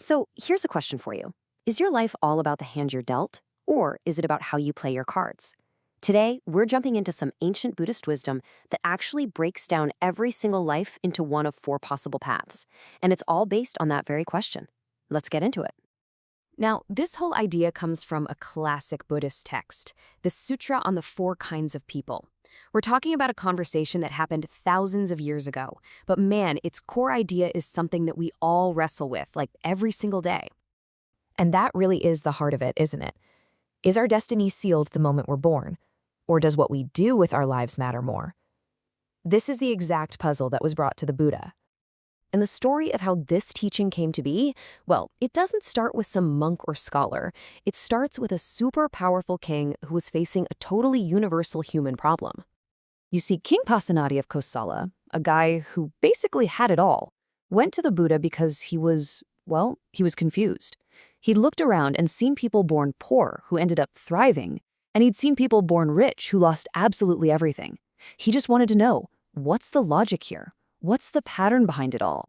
So here's a question for you. Is your life all about the hand you're dealt, or is it about how you play your cards? Today, we're jumping into some ancient Buddhist wisdom that actually breaks down every single life into one of four possible paths, and it's all based on that very question. Let's get into it. Now, this whole idea comes from a classic Buddhist text, the Sutra on the Four Kinds of People. We're talking about a conversation that happened thousands of years ago, but man, its core idea is something that we all wrestle with, like every single day. And that really is the heart of it, isn't it? Is our destiny sealed the moment we're born? Or does what we do with our lives matter more? This is the exact puzzle that was brought to the Buddha. And the story of how this teaching came to be, well, it doesn't start with some monk or scholar. It starts with a super powerful king who was facing a totally universal human problem. You see, King Pasenadi of Kosala, a guy who basically had it all, went to the Buddha because he was confused. He'd looked around and seen people born poor who ended up thriving, and he'd seen people born rich who lost absolutely everything. He just wanted to know, what's the logic here? What's the pattern behind it all?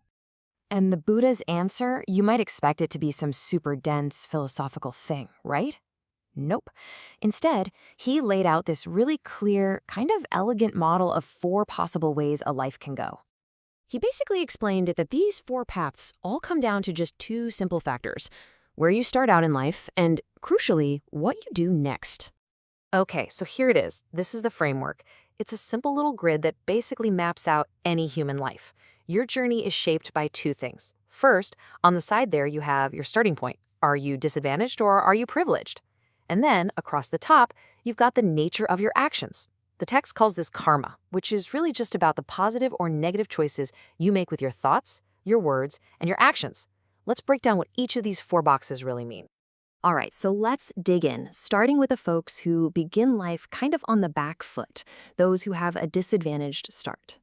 And the Buddha's answer, you might expect it to be some super dense philosophical thing, right? Nope. Instead, he laid out this really clear, kind of elegant model of four possible ways a life can go. He basically explained that these four paths all come down to just two simple factors: where you start out in life, and, crucially, what you do next. Okay, so here it is. This is the framework. It's a simple little grid that basically maps out any human life. Your journey is shaped by two things. First, on the side there, you have your starting point. Are you disadvantaged or are you privileged? And then, across the top, you've got the nature of your actions. The text calls this karma, which is really just about the positive or negative choices you make with your thoughts, your words, and your actions. Let's break down what each of these four boxes really mean. All right, so let's dig in, starting with the folks who begin life kind of on the back foot, those who have a disadvantaged start.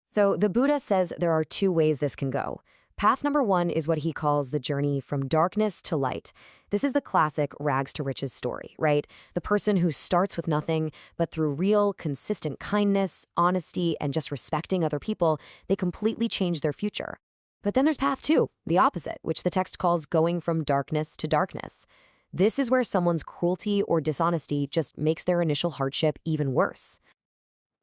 So the Buddha says there are two ways this can go. Path number one is what he calls the journey from darkness to light. This is the classic rags to riches story, right? The person who starts with nothing, but through real, consistent kindness, honesty, and just respecting other people, they completely change their future. But then there's path two, the opposite, which the text calls going from darkness to darkness. This is where someone's cruelty or dishonesty just makes their initial hardship even worse.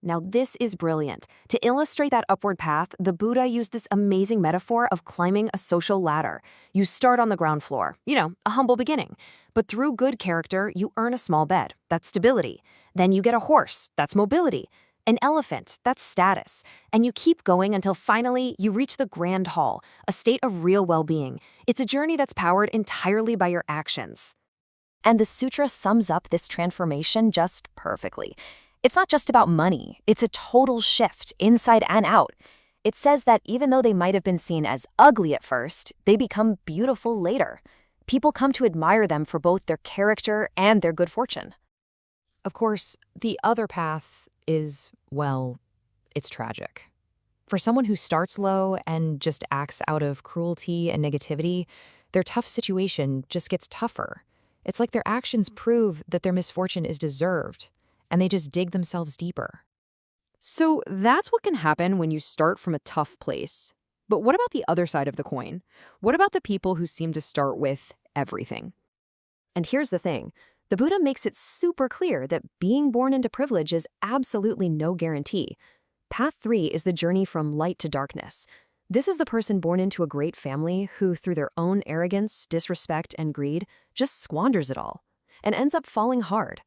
Now, this is brilliant. To illustrate that upward path, the Buddha used this amazing metaphor of climbing a social ladder. You start on the ground floor, a humble beginning. But through good character, you earn a small bed. That's stability. Then you get a horse. That's mobility. An elephant, that's status. And you keep going until finally you reach the grand hall, a state of real well-being. It's a journey that's powered entirely by your actions. And the sutra sums up this transformation just perfectly. It's not just about money. It's a total shift, inside and out. It says that even though they might have been seen as ugly at first, they become beautiful later. People come to admire them for both their character and their good fortune. Of course, the other path is, it's tragic. For someone who starts low and just acts out of cruelty and negativity, their tough situation just gets tougher. It's like their actions prove that their misfortune is deserved, and they just dig themselves deeper. So that's what can happen when you start from a tough place. But what about the other side of the coin? What about the people who seem to start with everything? And here's the thing. The Buddha makes it super clear that being born into privilege is absolutely no guarantee. Path 3 is the journey from light to darkness. This is the person born into a great family who, through their own arrogance, disrespect, and greed, just squanders it all and ends up falling hard.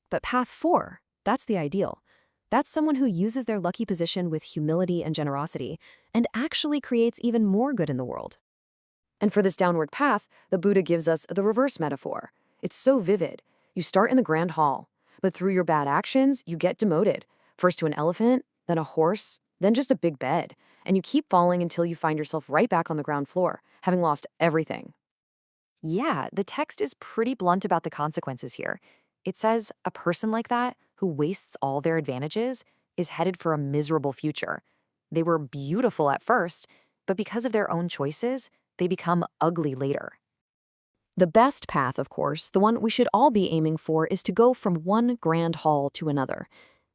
But path 4, that's the ideal. That's someone who uses their lucky position with humility and generosity and actually creates even more good in the world. And for this downward path, the Buddha gives us the reverse metaphor. It's so vivid. You start in the grand hall, but through your bad actions, you get demoted. First to an elephant, then a horse, then just a big bed. And you keep falling until you find yourself right back on the ground floor, having lost everything. Yeah, the text is pretty blunt about the consequences here. It says a person like that, who wastes all their advantages, is headed for a miserable future. They were beautiful at first, but because of their own choices, they become ugly later. The best path, of course, the one we should all be aiming for, is to go from one grand hall to another.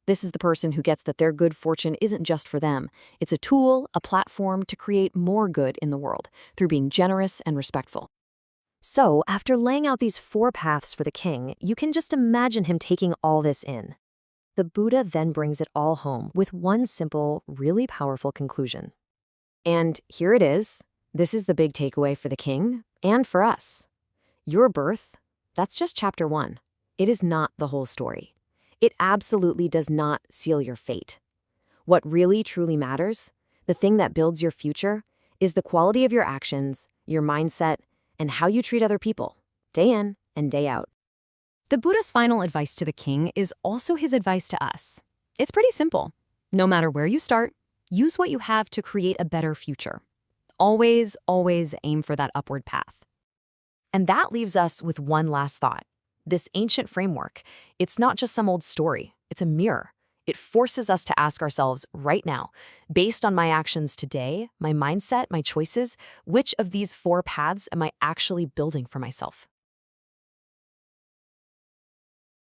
This is the person who gets that their good fortune isn't just for them. It's a tool, a platform to create more good in the world through being generous and respectful. So, after laying out these 4 paths for the king, you can just imagine him taking all this in. The Buddha then brings it all home with one simple, really powerful conclusion. And here it is. This is the big takeaway for the king and for us. Your birth, that's just chapter 1. It is not the whole story. It absolutely does not seal your fate. What really, truly matters, the thing that builds your future, is the quality of your actions, your mindset, and how you treat other people, day in and day out. The Buddha's final advice to the king is also his advice to us. It's pretty simple. No matter where you start, use what you have to create a better future. Always, always aim for that upward path. And that leaves us with one last thought. This ancient framework, it's not just some old story, it's a mirror. It forces us to ask ourselves right now, based on my actions today, my mindset, my choices, which of these 4 paths am I actually building for myself?